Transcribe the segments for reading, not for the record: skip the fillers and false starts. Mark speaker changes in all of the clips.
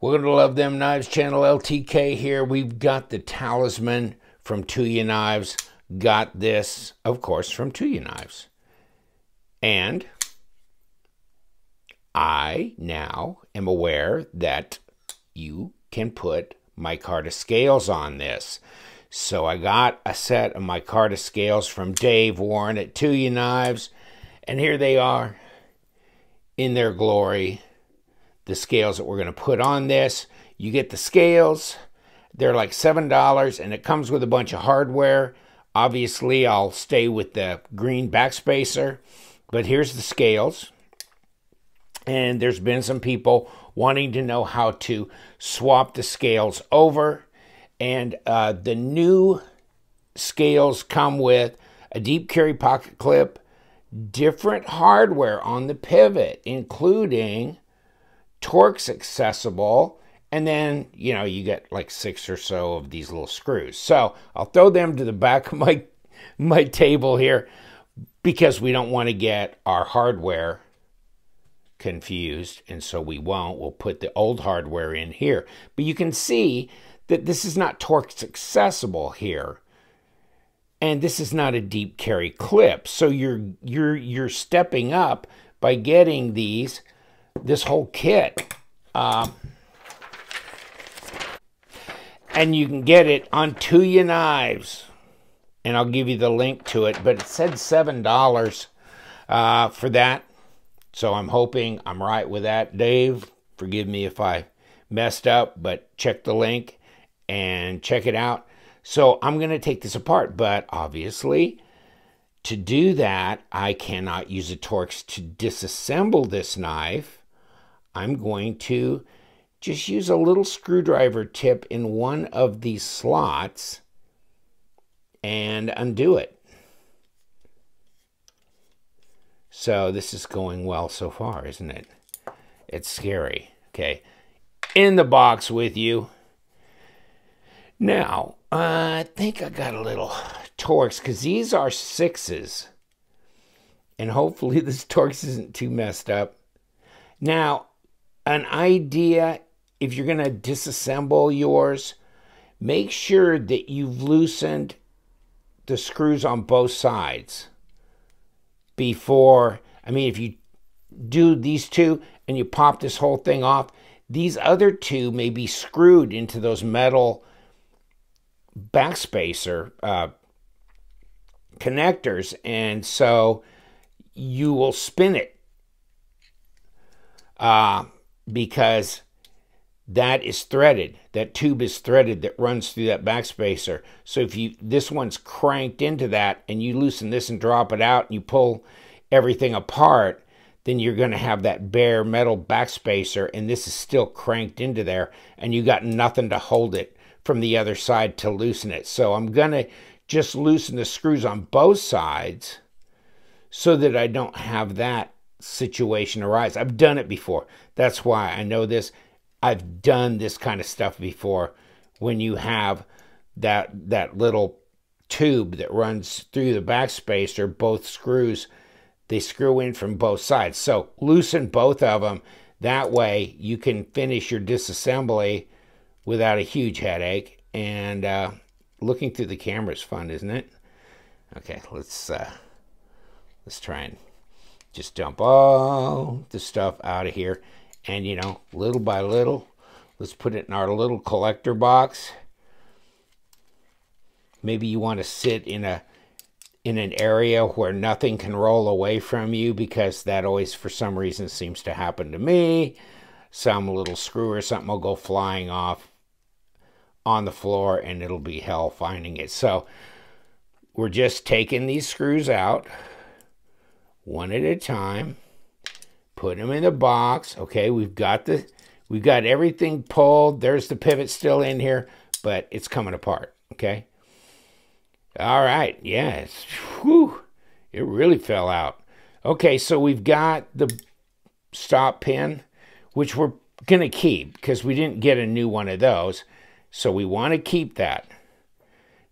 Speaker 1: Welcome to Love Them Knives channel. LTK here. We've got the Talisman from Tuyaknife. Got this, of course, from Tuyaknife. And I now am aware that you can put Micarta scales on this. So I got a set of Micarta scales from Dave Warren at Tuyaknife. And here they are in their glory. The scales that we're going to put on this. You get the scales. They're like $7 and it comes with a bunch of hardware. Obviously, I'll stay with the green backspacer, but here's the scales. And there's been some people wanting to know how to swap the scales over. And the new scales come with a deep carry pocket clip, different hardware on the pivot, including Torx accessible, and then you get like 6 or so of these little screws. So I'll throw them to the back of my table here because we don't want to get our hardware confused, and so we won't. We'll put the old hardware in here, but you can see that this is not Torx accessible here, and this is not a deep carry clip. So you're stepping up by getting this whole kit, and you can get it on Tuyaknife, and I'll give you the link to it, but it said $7 for that, so I'm hoping I'm right with that. Dave, forgive me if I messed up, but check the link and check it out. So I'm going to take this apart, but obviously to do that I cannot use a Torx to disassemble this knife. I'm going to just use a little screwdriver tip in one of these slots and undo it. So this is going well so far, isn't it? It's scary. Okay, in the box with you. Now, I think I got a little Torx because these are 6s. And hopefully this Torx isn't too messed up. Now, an idea, if you're going to disassemble yours, make sure that you've loosened the screws on both sides before. I mean, if you do these two and you pop this whole thing off, these other two may be screwed into those metal backspacer connectors, and so you will spin it because that is threaded. That tube is threaded that runs through that backspacer. So if this one's cranked into that and you loosen this and drop it out and you pull everything apart, then you're going to have that bare metal backspacer, and this is still cranked into there, and you got nothing to hold it from the other side to loosen it. So I'm going to just loosen the screws on both sides so that I don't have that situation arise. I've done it before. That's why I know this. I've done this kind of stuff before when you have that little tube that runs through the backspacer, both screws, they screw in from both sides. So loosen both of them. That way you can finish your disassembly without a huge headache. And looking through the camera is fun, isn't it? Okay, let's try and just dump all the stuff out of here. And, little by little, let's put it in our little collector box. Maybe you want to sit in an area where nothing can roll away from you, because that always, for some reason, seems to happen to me. Some little screw or something will go flying off on the floor, and it'll be hell finding it. So we're just taking these screws out one at a time. Put them in the box. Okay, we've got everything pulled. There's the pivot still in here, but it's coming apart. Okay. All right. Yes. Whew, it really fell out. Okay, so we've got the stop pin, which we're gonna keep because we didn't get a new one of those. So we want to keep that.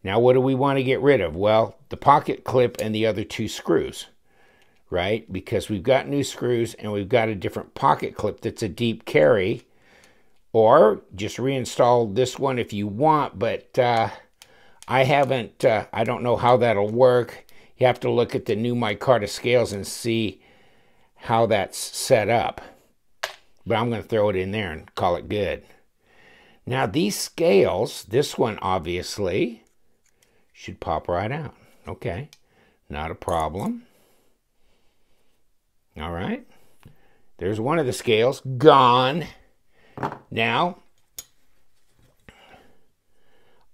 Speaker 1: Now, what do we want to get rid of? Well, the pocket clip and the other 2 screws. Right? Because we've got new screws and we've got a different pocket clip that's a deep carry, Or just reinstall this one if you want, but I haven't, I don't know how that'll work. You have to look at the new micarta scales and see how that's set up. But I'm going to throw it in there and call it good. Now these scales, this one obviously should pop right out. Okay, not a problem. All right, there's one of the scales gone. Now,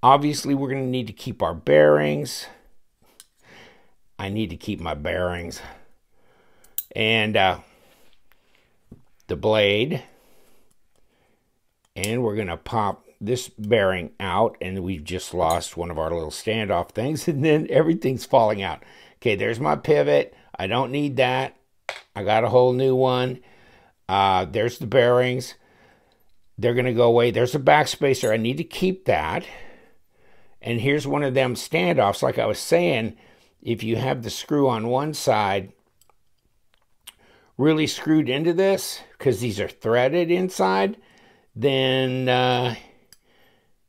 Speaker 1: obviously we're going to need to keep our bearings. I need to keep my bearings. And the blade. And we're going to pop this bearing out, and we've just lost one of our little standoff things, and then everything's falling out. Okay, there's my pivot. I don't need that. I got a whole new one. There's the bearings. They're going to go away. There's a backspacer. I need to keep that. And here's one of them standoffs. Like I was saying, if you have the screw on one side really screwed into this, because these are threaded inside, then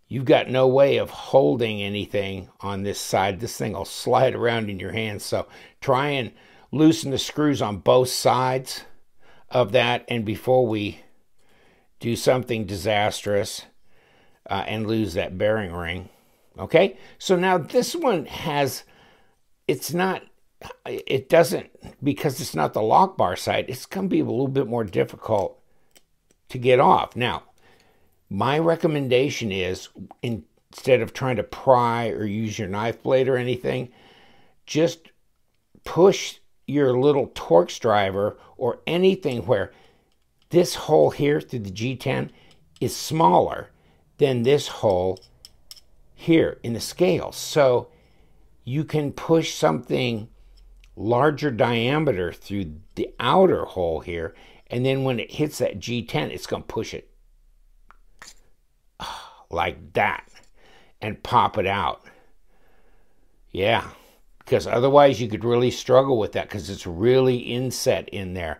Speaker 1: you've got no way of holding anything on this side. This thing will slide around in your hand. So try and loosen the screws on both sides of that, and before we do something disastrous and lose that bearing ring. Okay, so now this one has, it doesn't, because it's not the lock bar side, it's going to be a little bit more difficult to get off. Now, my recommendation is, instead of trying to pry or use your knife blade or anything, just push your little Torx driver or anything where this hole here through the G10 is smaller than this hole here in the scale. So you can push something larger diameter through the outer hole here, and then when it hits that G10, it's going to push it like that and pop it out. Yeah, because otherwise you could really struggle with that, because it's really inset in there.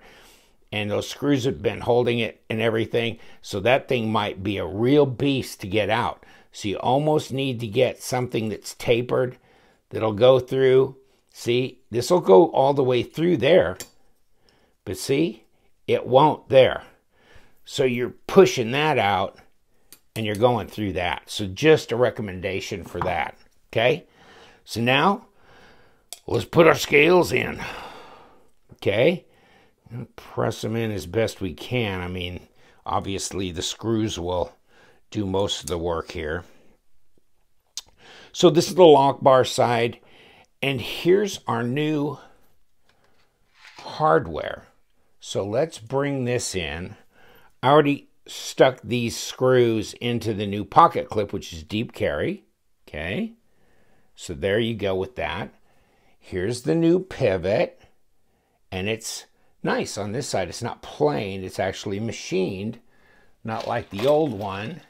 Speaker 1: And those screws have been holding it and everything. So that thing might be a real beast to get out. So you almost need to get something that's tapered, that'll go through. See, this will go all the way through there. But see, it won't there. So you're pushing that out and you're going through that. So just a recommendation for that. Okay? So now, let's put our scales in. Okay? Press them in as best we can. I mean, obviously the screws will do most of the work here. So this is the lock bar side, and here's our new hardware. So let's bring this in. I already stuck these screws into the new pocket clip, which is deep carry. Okay, so there you go with that. Here's the new pivot, and it's nice on this side. It's not plain, it's actually machined, not like the old one.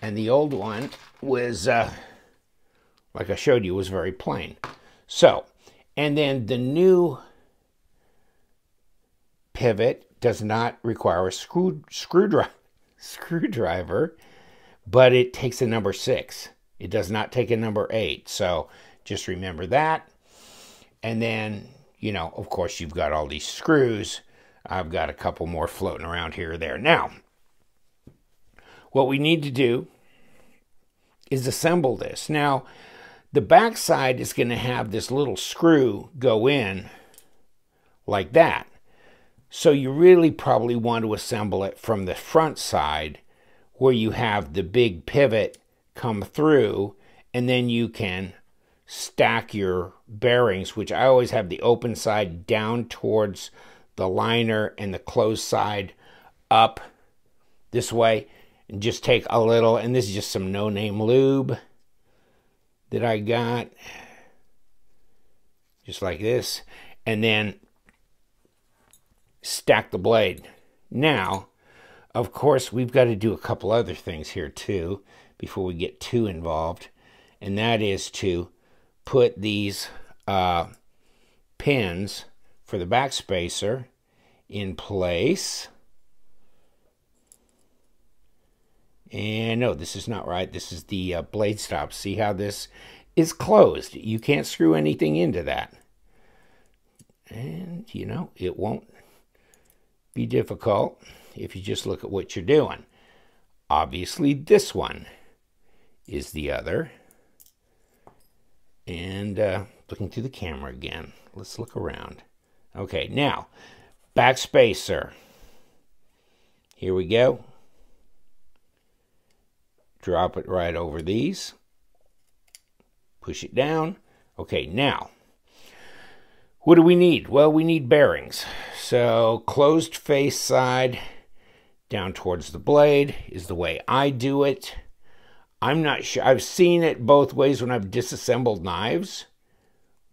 Speaker 1: And the old one was, like I showed you, was very plain. So, and then the new pivot does not require a screwdriver, but it takes a number 6. It does not take a number 8. So just remember that. And then, you know, of course, you've got all these screws. I've got a couple more floating around here or there. Now, what we need to do is assemble this. Now, the back side is going to have this little screw go in like that. So you really probably want to assemble it from the front side, where you have the big pivot come through, and then you can stack your bearings, which I always have the open side down towards the liner and the closed side up this way, and just take a little, and this is just some no-name lube that I got, just like this, and then stack the blade. Now, of course, we've got to do a couple other things here too before we get too involved, and that is to put these pins for the backspacer in place. And no, this is not right. This is the blade stop. See how this is closed. You can't screw anything into that. And, you know, it won't be difficult if you just look at what you're doing. Obviously, this one is the other. And looking through the camera again. Let's look around. Okay, now, back spacer. Here we go. Drop it right over these. Push it down. Okay, now, what do we need? Well, we need bearings. So, closed face side down towards the blade is the way I do it. I'm not sure. I've seen it both ways when I've disassembled knives,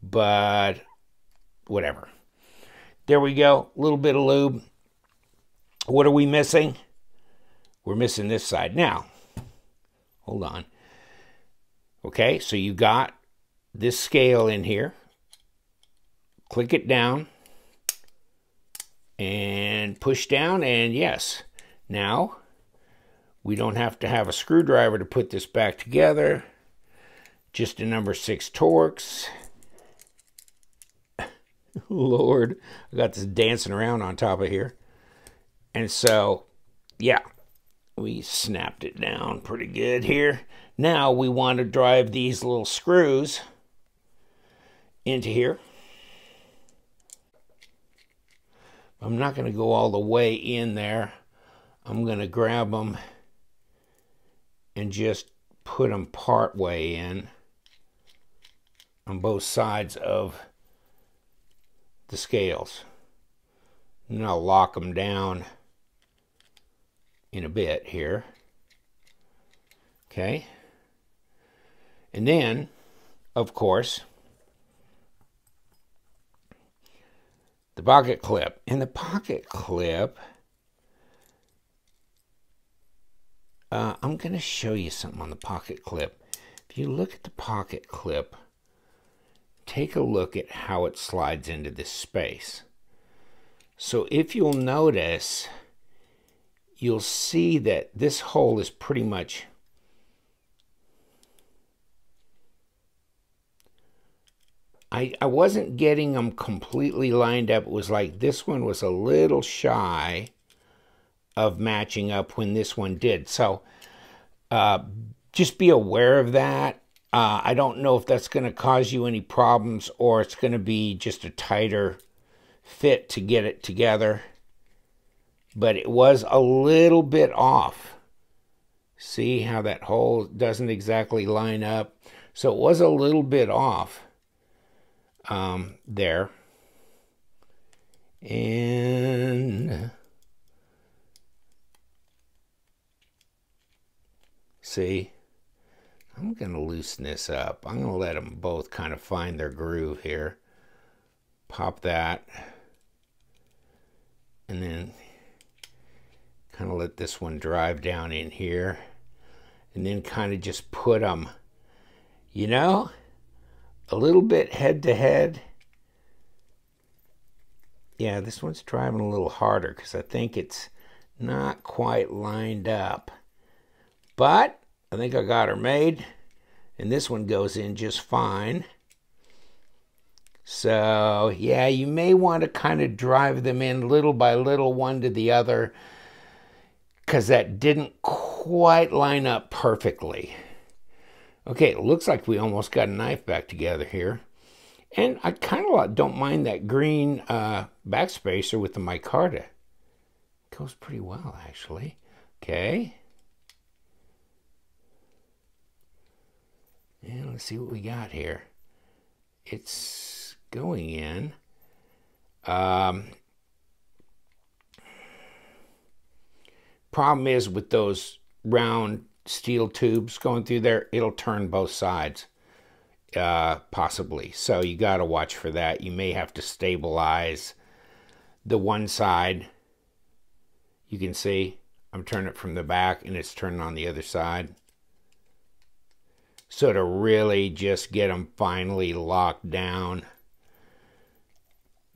Speaker 1: but whatever. There we go. A little bit of lube. What are we missing? We're missing this side. Now, hold on. Okay, so you got this scale in here. Click it down and push down, and yes, now we don't have to have a screwdriver to put this back together. Just a number 6 Torx. Lord, I got this dancing around on top of here. And so, yeah, we snapped it down pretty good here. Now we want to drive these little screws into here. I'm not going to go all the way in there. I'm going to grab them and just put them part way in on both sides of the scales. And I'll lock them down in a bit here. Okay. And then, of course, the pocket clip. And the pocket clip, I'm going to show you something on the pocket clip. If you look at the pocket clip, take a look at how it slides into this space. So if you'll notice, you'll see that this hole is pretty much I wasn't getting them completely lined up. It was like this one was a little shy of matching up when this one did. So just be aware of that. I don't know if that's going to cause you any problems or it's going to be just a tighter fit to get it together. But it was a little bit off. See how that hole doesn't exactly line up? So it was a little bit off there. And see, I'm going to loosen this up. I'm going to let them both kind of find their groove here. Pop that. And then kind of let this one drive down in here. And then kind of just put them, you know, a little bit head to head. Yeah, this one's driving a little harder because I think it's not quite lined up. But I think I got her made. And this one goes in just fine. So, yeah, you may want to kind of drive them in little by little, one to the other, because that didn't quite line up perfectly. Okay, it looks like we almost got a knife back together here. And I kind of don't mind that green backspacer with the micarta. Goes pretty well, actually. Okay. And let's see what we got here. It's going in. Problem is with those round steel tubes going through there, it'll turn both sides, possibly. So you got to watch for that. You may have to stabilize the one side. You can see I'm turning it from the back and it's turning on the other side. So to really just get them finally locked down.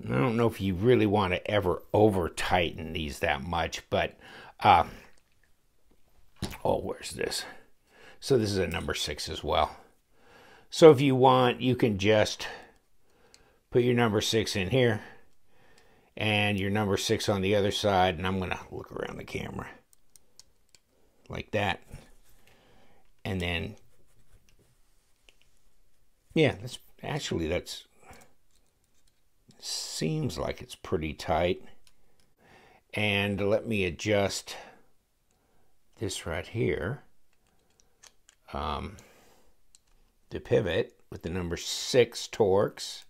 Speaker 1: I don't know if you really want to ever over tighten these that much, but Oh, where's this? So this is a number 6 as well. So if you want, you can just put your number 6 in here and your number 6 on the other side. And I'm going to look around the camera like that. And then, yeah, that's seems like it's pretty tight. And let me adjust this right here. The pivot with the number 6 Torx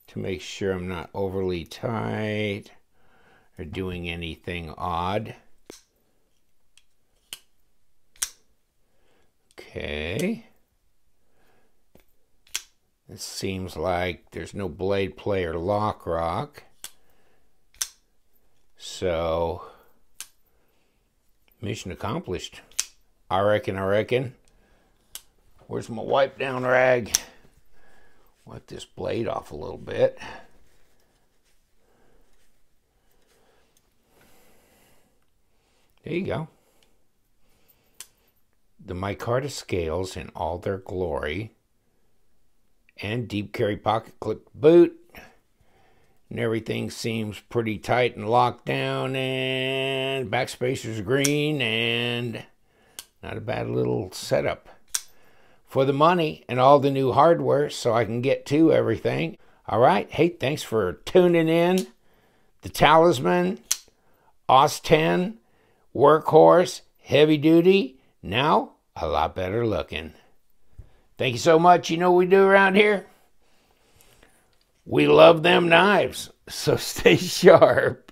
Speaker 1: to make sure I'm not overly tight or doing anything odd. Okay. It seems like there's no blade play or lock rock. So, mission accomplished. I reckon. Where's my wipe down rag? Wipe this blade off a little bit. There you go. The micarta scales in all their glory. And deep carry pocket clip boot. And everything seems pretty tight and locked down. And backspacers are green. And not a bad little setup for the money and all the new hardware so I can get to everything. All right. Hey, thanks for tuning in. The Talisman, OS 10, workhorse, heavy duty. Now, a lot better looking. Thank you so much. You know what we do around here? We love them knives. So stay sharp.